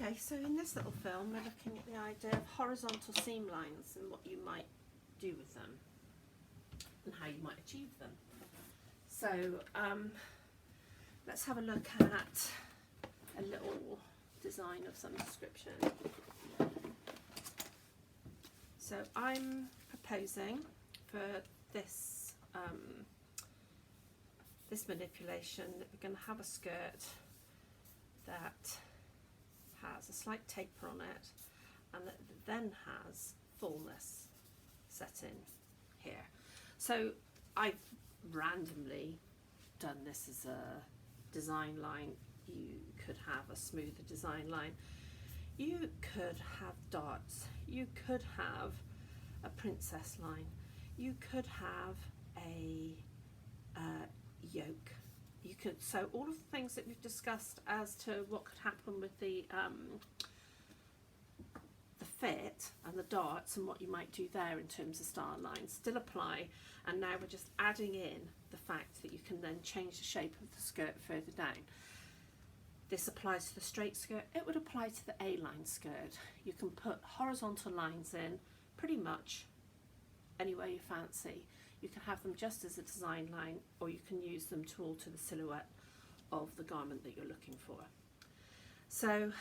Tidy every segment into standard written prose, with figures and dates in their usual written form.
Okay, so in this little film we're looking at the idea of horizontal seam lines and what you might do with them and how you might achieve them. So let's have a look at a little design of some description. So I'm proposing for this this manipulation that we're going to have a skirt that has a slight taper on it and that then has fullness set in here. So I've randomly done this as a design line. You could have a smoother design line. You could have darts. You could have a princess line. You could have a yoke. You could, so all of the things that we've discussed as to what could happen with the fit and the darts and what you might do there in terms of star lines still apply, and now we're just adding in the fact that you can then change the shape of the skirt further down. This applies to the straight skirt. It would apply to the A-line skirt. You can put horizontal lines in pretty much any way you fancy. You can have them just as a design line, or you can use them to alter the silhouette of the garment that you're looking for. So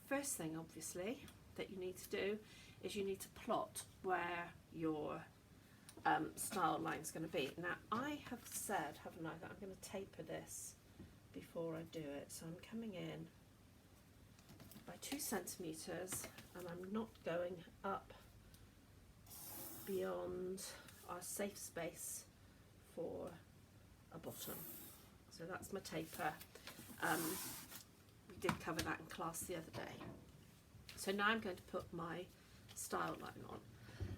first thing obviously that you need to do is you need to plot where your style line is going to be. Now I have said, haven't I, that I'm going to taper this before I do it. So I'm coming in by 2 centimeters and I'm not going up beyond our safe space for a bottom. So that's my taper. We did cover that in class the other day. So now I'm going to put my style line on.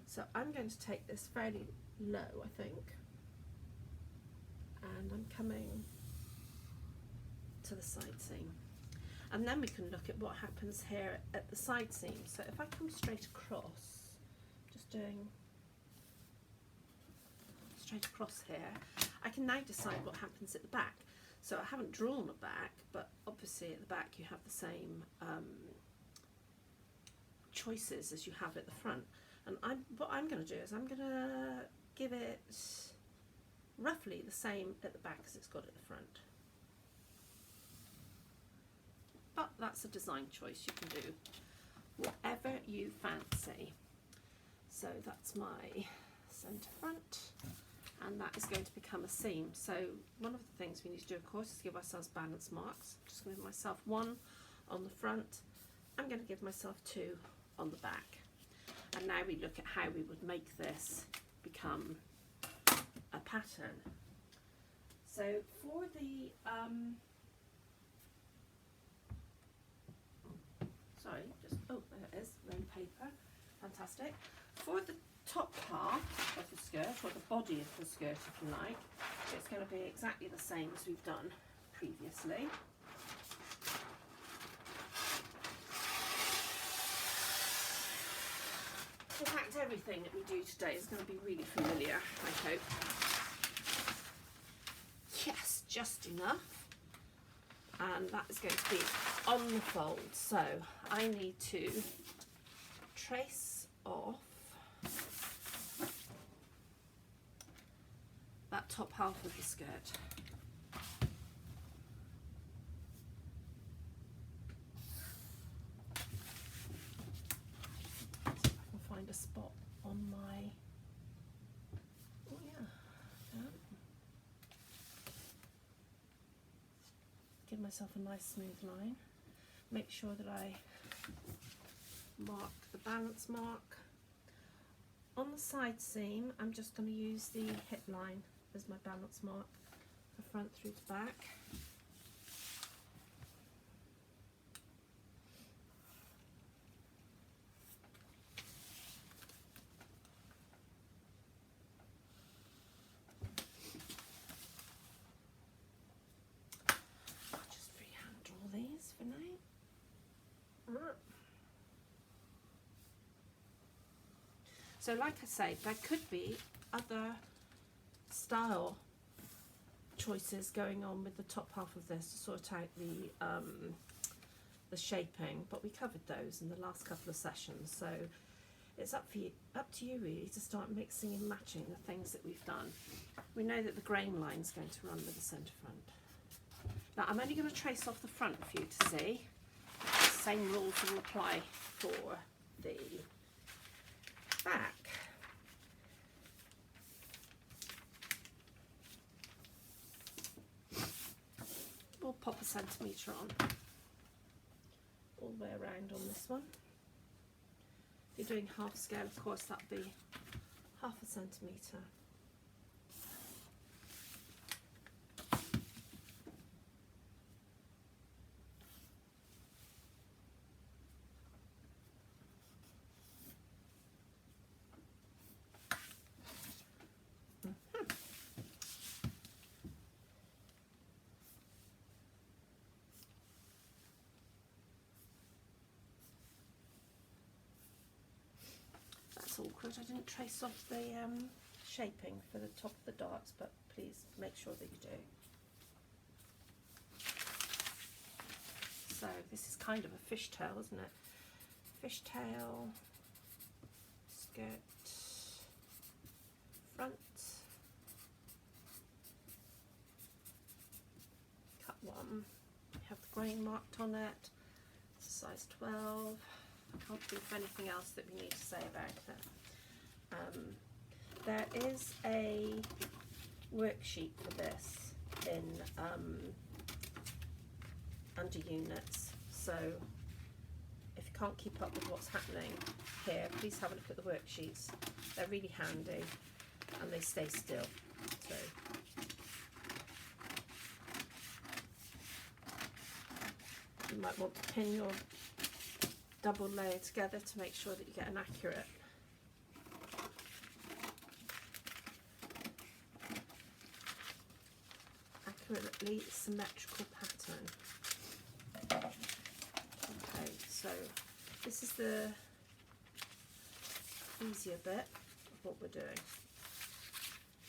So I'm going to take this fairly low, I think, and I'm coming to the side seam. And then we can look at what happens here at the side seam. So if I come straight across, just doing straight across here, I can now decide what happens at the back. So I haven't drawn a back, but obviously at the back you have the same choices as you have at the front. And what I'm going to do is I'm going to give it roughly the same at the back as it's got at the front. But that's a design choice. You can do whatever you fancy. So that's my centre front, and that is going to become a seam. So one of the things we need to do, of course, is give ourselves balance marks. I'm just going to give myself 1 on the front. I'm going to give myself 2 on the back. And now we look at how we would make this become a pattern. So for the oh, there it is, round paper, fantastic. For the top part of the skirt, or the body of the skirt if you like, it's going to be exactly the same as we've done previously. In fact, everything that we do today is going to be really familiar, I hope. Yes, just enough. And that is going to be on the fold. So I need to trace off that top half of the skirt. See if I can find a spot on my, oh yeah, give myself a nice smooth line. Make sure that I mark the balance mark. On the side seam, I'm just going to use the hip line as my balance mark for front through to back. I'll just freehand draw these for now. So like I say, there could be other style choices going on with the top half of this to sort out the the shaping, but we covered those in the last couple of sessions, so it's up to you really to start mixing and matching the things that we've done. We know that the grain line is going to run with the centre front. Now I'm only going to trace off the front for you to see. The same rules will apply for the back. We'll pop a centimetre on all the way around on this one. If you're doing half scale, of course, that'd be half a centimetre. Awkward, I didn't trace off the shaping for the top of the darts, but please make sure that you do. So this is kind of a fishtail, isn't it? Fishtail, skirt, front, cut one, we have the grain marked on it, it's a size 12. I can't think of anything else that we need to say about it. There is a worksheet for this in under units, so if you can't keep up with what's happening here, please have a look at the worksheets. They're really handy and they stay still. So you might want to pin your double layer together to make sure that you get an accurately symmetrical pattern. Okay, so this is the easier bit of what we're doing.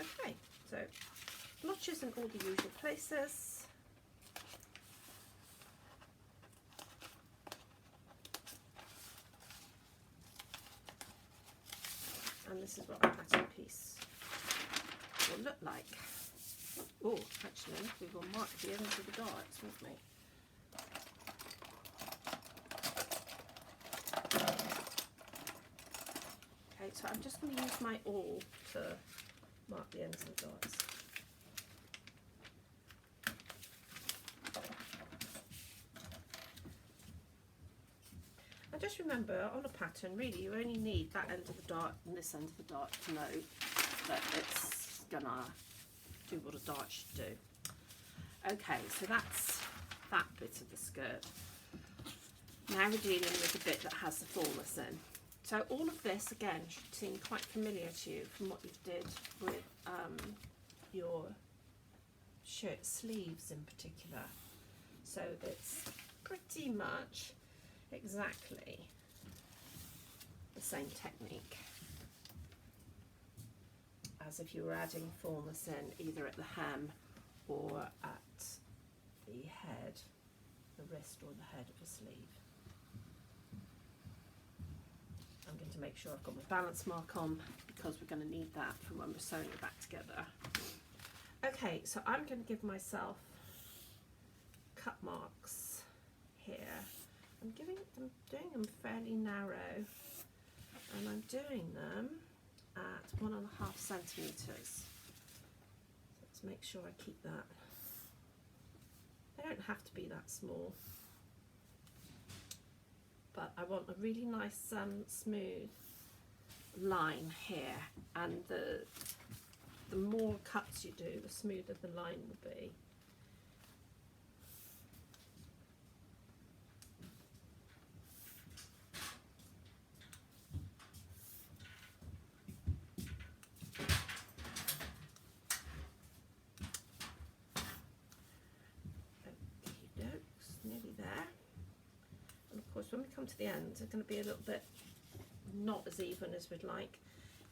Okay, so notches in all the usual places. And this is what our pattern piece will look like. Oh, actually, we will mark the ends of the darts, won't we? Okay, so I'm just going to use my awl to mark the ends of the darts. And just remember, on a pattern, really, you only need that end of the dart and this end of the dart to know that it's gonna do what a dart should do. Okay, so that's that bit of the skirt. Now we're dealing with the bit that has the fullness in. So all of this, again, should seem quite familiar to you from what you did with your shirt sleeves in particular. So it's pretty much exactly the same technique as if you were adding fullness in either at the hem or at the head, the wrist or the head of a sleeve. I'm going to make sure I've got my balance mark on because we're going to need that for when we're sewing it back together. Okay, so I'm going to give myself cut marks here. I'm doing them fairly narrow, and I'm doing them at 1.5 centimetres. So let's make sure I keep that. They don't have to be that small, but I want a really nice smooth line here, and the more cuts you do, the smoother the line will be. When we come to the end, they're going to be a little bit not as even as we'd like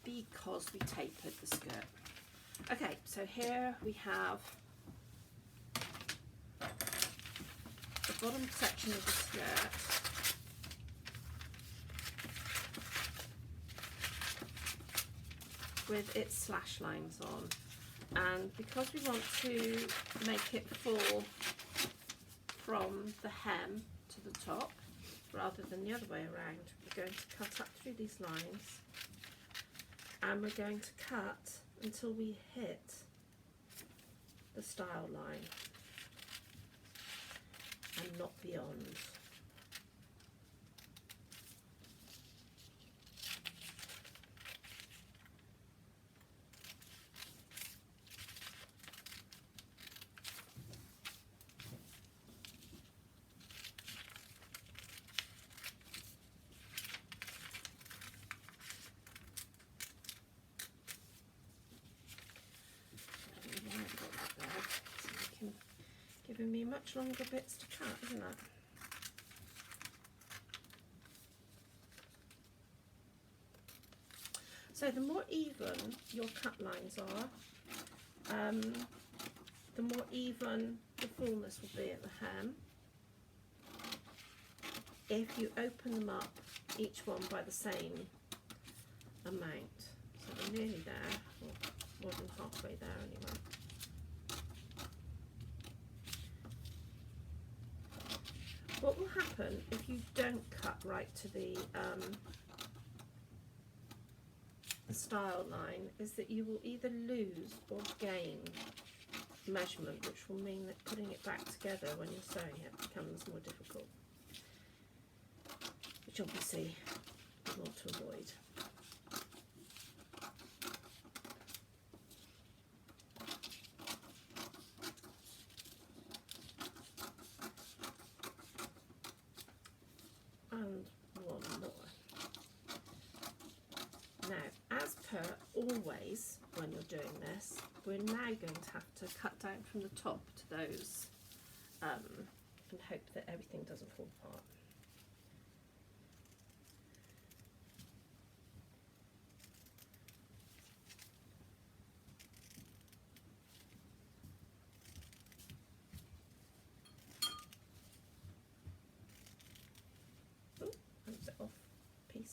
because we tapered the skirt. Okay, so here we have the bottom section of the skirt. With its slash lines on, and because we want to make it fall from the hem to the top rather than the other way around, we're going to cut up through these lines, and we're going to cut until we hit the style line and not beyond. Giving me much longer bits to cut, isn't it? So the more even your cut lines are, the more even the fullness will be at the hem. If you open them up, each one by the same amount. So we're nearly there, or more than halfway there anyway. What will happen if you don't cut right to the style line is that you will either lose or gain measurement, which will mean that putting it back together when you're sewing it becomes more difficult, which obviously you want to avoid. And one more. Now, as per always when you're doing this, we're now going to have to cut down from the top to those and hope that everything doesn't fall apart.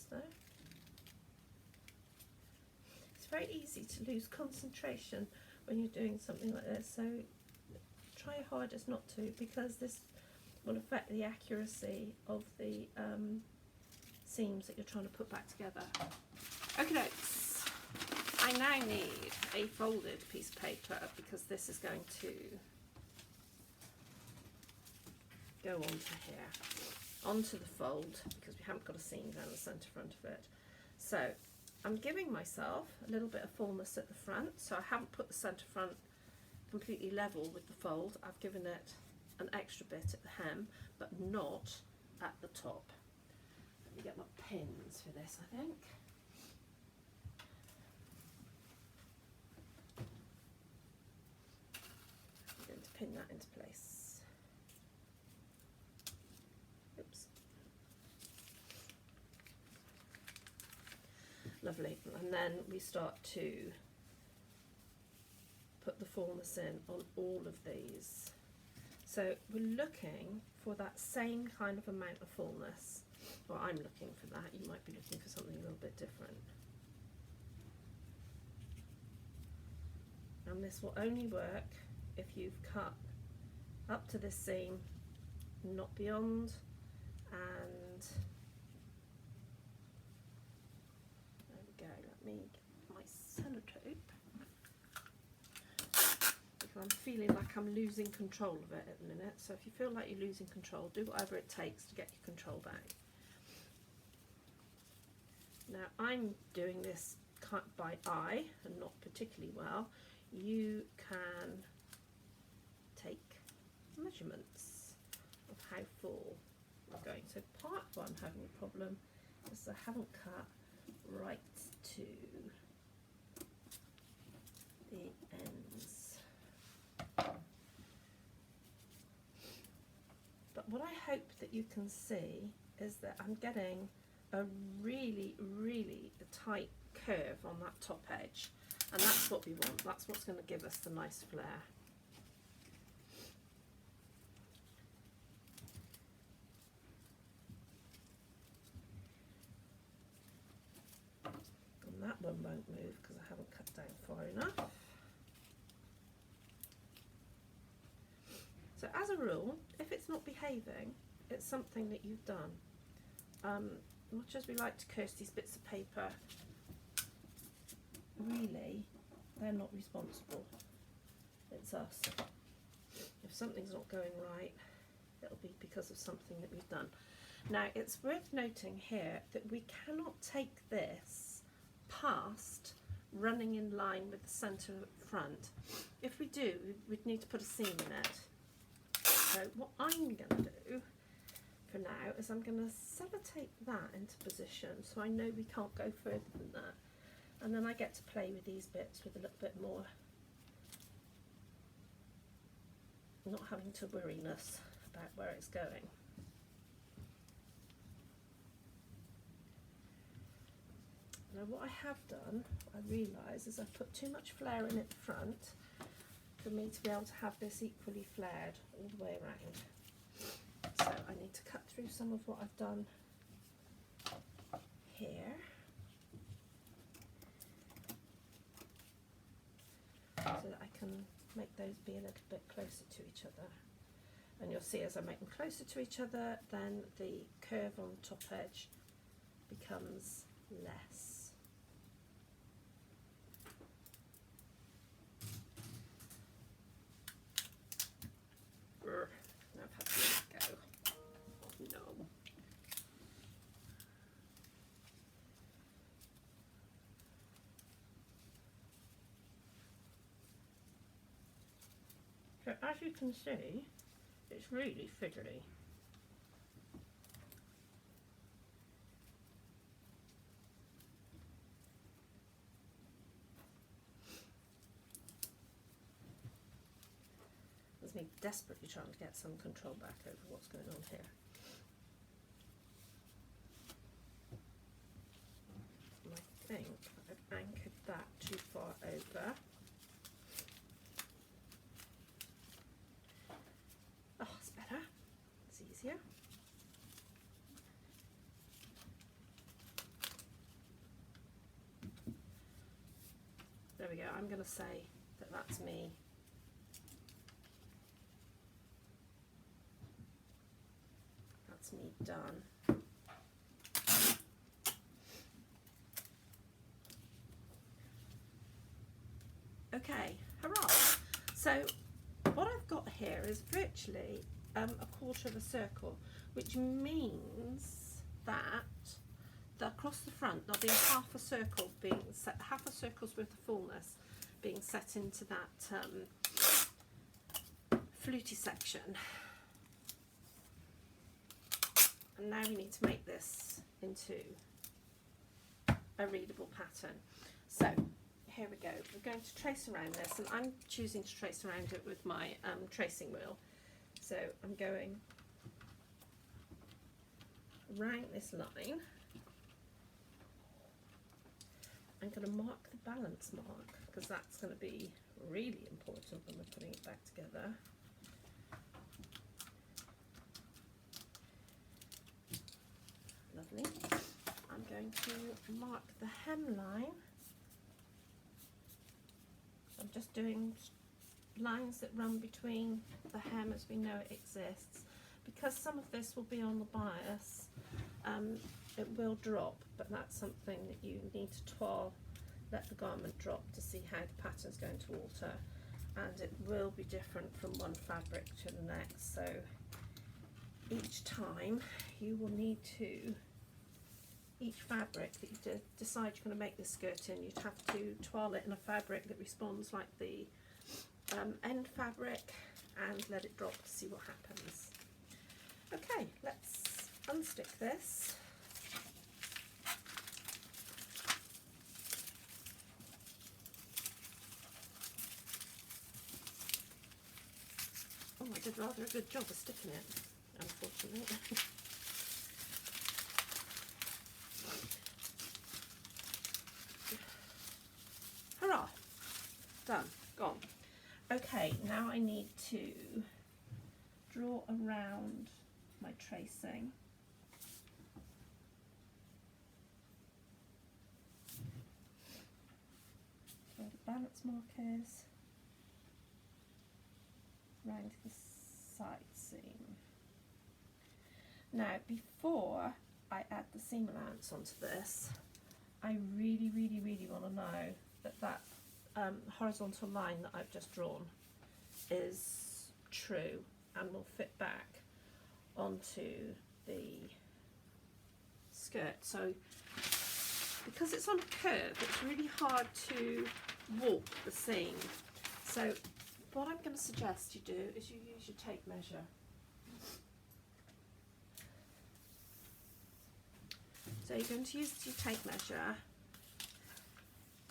There. It's very easy to lose concentration when you're doing something like this, so try your hardest not to, because this will affect the accuracy of the seams that you're trying to put back together. Okay, I now need a folded piece of paper because this is going to go onto here, onto the fold, because we haven't got a seam down the centre front of it. So I'm giving myself a little bit of fullness at the front, so I haven't put the centre front completely level with the fold. I've given it an extra bit at the hem, but not at the top. Let me get my pins for this, I think. I'm going to pin that into place. Oops. Lovely, and then we start to put the fullness in on all of these. So we're looking for that same kind of amount of fullness. Well, I'm looking for that. You might be looking for something a little bit different. And this will only work if you've cut up to this seam, not beyond, and there we go. Let me get my sellotape, because I'm feeling like I'm losing control of it at the minute. So if you feel like you're losing control, do whatever it takes to get your control back. Now I'm doing this cut by eye and not particularly well. You can take measurements of how full we're going. So part of what I'm having a problem is I haven't cut right to the ends. But what I hope that you can see is that I'm getting a really, really tight curve on that top edge, and that's what we want. That's what's going to give us the nice flare. move because I haven't cut down far enough. So as a rule, if it's not behaving, it's something that you've done. Much as we like to curse these bits of paper, really, they're not responsible. It's us. If something's not going right, it'll be because of something that we've done. Now, it's worth noting here that we cannot take this past running in line with the centre front. If we do, we'd need to put a seam in it. So what I'm going to do for now is I'm going to sellotape that into position so I know we can't go further than that. And then I get to play with these bits with a little bit more, not having to worryness about where it's going. Now what I have done, I realise, is I've put too much flare in at the front for me to be able to have this equally flared all the way around. So I need to cut through some of what I've done here. So that I can make those be a little bit closer to each other. And you'll see as I make them closer to each other, then the curve on the top edge becomes less. Now I've had to let go. No. So as you can see, it's really fiddly. There's me desperately trying to get some control back over what's going on here. And I think I've anchored that too far over. Oh, it's better. It's easier. There we go. I'm going to say that that's me. That's me done. Okay, hurrah! So what I've got here is virtually a quarter of a circle, which means that across the front there'll be half a circle being set, half a circle's worth of fullness being set into that fluty section. And now we need to make this into a readable pattern. So here we go. We're going to trace around this, and I'm choosing to trace around it with my tracing wheel. So I'm going around this line. I'm going to mark the balance mark because that's going to be really important when we're putting it back together. Lovely. I'm going to mark the hemline. I'm just doing lines that run between the hem as we know it exists. Because some of this will be on the bias, it will drop, but that's something that you need to toile, let the garment drop to see how the pattern is going to alter, and it will be different from one fabric to the next. So each time you will need to, each fabric that you decide you're going to make this skirt in, you'd have to toile it in a fabric that responds like the end fabric and let it drop to see what happens. Okay, let's unstick this. Oh, I did rather a good job of sticking it, unfortunately. Hurrah! Done. Gone. Okay, now I need to draw around my tracing. balance markers round the side seam. Now, before I add the seam allowance onto this, I really want to know that horizontal line that I've just drawn is true and will fit back onto the skirt. So because it's on a curve, it's really hard to warp the seam. So what I'm going to suggest you do is you use your tape measure. So you're going to use your tape measure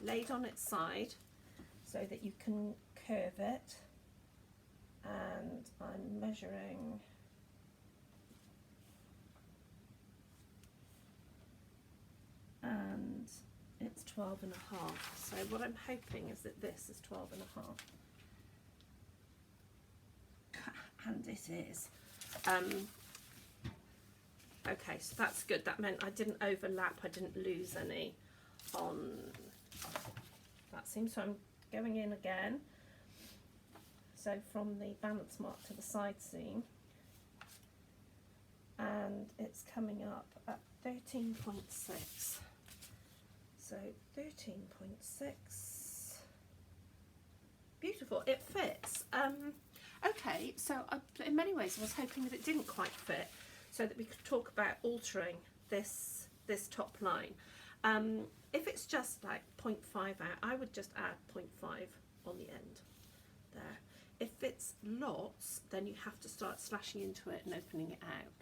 laid on its side so that you can curve it, and I'm measuring and it's 12 and a half. So what I'm hoping is that this is 12 and a half. And it is. Okay, so that's good. That meant I didn't overlap, I didn't lose any on that seam. So I'm going in again. So from the balance mark to the side seam, and it's coming up at 13.6. So 13.6. Beautiful, it fits. Okay, so in many ways I was hoping that it didn't quite fit, so that we could talk about altering this top line. If it's just like 0.5 out, I would just add 0.5 on the end there. If it's lots, then you have to start slashing into it and opening it out.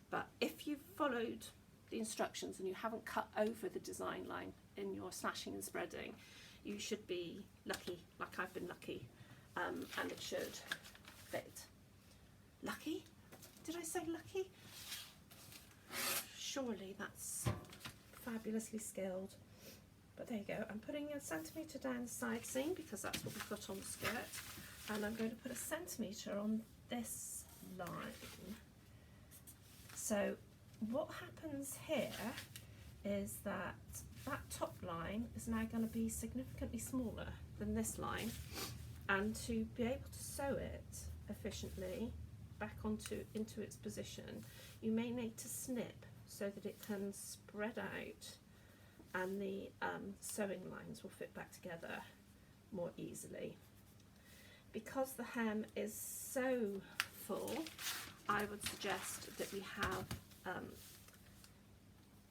But if you've followed the instructions and you haven't cut over the design line in your slashing and spreading, you should be lucky, like I've been lucky, and it should fit. Lucky? Did I say lucky? Surely that's fabulously skilled. But there you go. I'm putting a centimetre down the side seam because that's what we've got on the skirt, and I'm going to put a centimetre on this line. So what happens here is that top line is now going to be significantly smaller than this line, and to be able to sew it efficiently back into its position, you may need to snip so that it can spread out and the sewing lines will fit back together more easily. Because the hem is so full, I would suggest that we have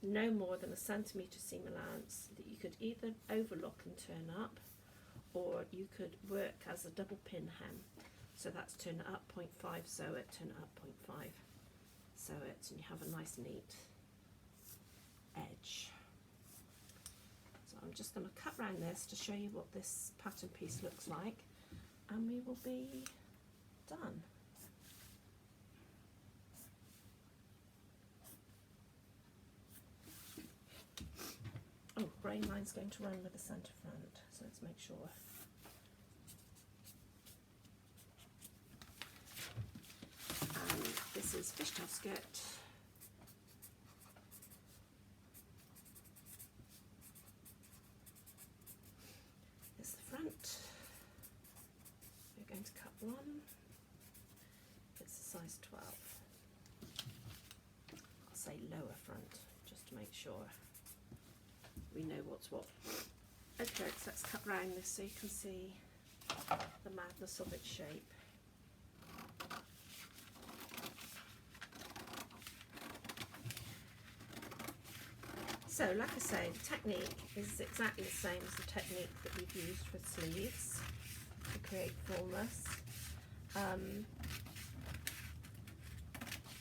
no more than a centimetre seam allowance that you could either overlock and turn up, or you could work as a double pin hem. So that's turn it up 0.5, sew it, turn it up 0.5, sew it, and you have a nice neat edge. So I'm just going to cut round this to show you what this pattern piece looks like, and we will be done. Oh, grain line's going to run with the centre front, so let's make sure. And this is fishtail skirt. There's the front. We're going to cut one. It's a size 12. I'll say lower front, just to make sure we know what's what. Okay, so let's cut round this so you can see the madness of its shape. So, like I say, the technique is exactly the same as the technique that we've used with sleeves to create fullness.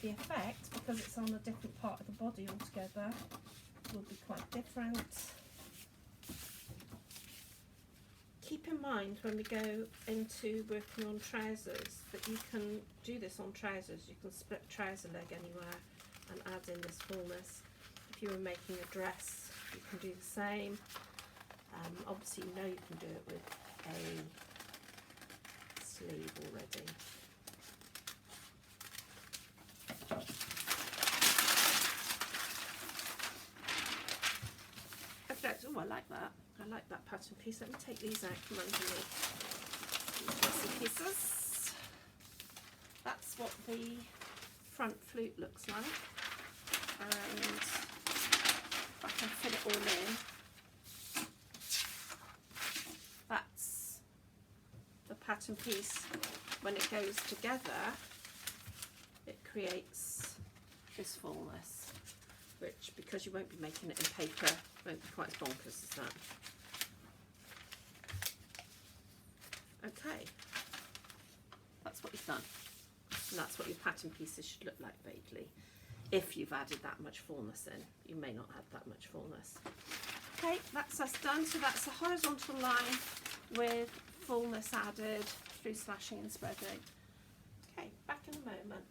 The effect, because it's on a different part of the body altogether, will be quite different. Keep in mind when we go into working on trousers that you can do this on trousers. You can split trouser leg anywhere and add in this fullness. If you were making a dress, you can do the same. Obviously you know you can do it with a sleeve already. Oh, I like that. I like that pattern piece. Let me take these out from underneath these messy pieces. That's what the front flute looks like, and if I can fit it all in, that's the pattern piece. When it goes together, it creates this fullness, which, because you won't be making it in paper, won't be quite as bonkers as that. Okay, that's what you've done. And that's what your pattern pieces should look like vaguely. If you've added that much fullness in, you may not add that much fullness. Okay, that's us done. So that's a horizontal line with fullness added through slashing and spreading. Okay, back in a moment.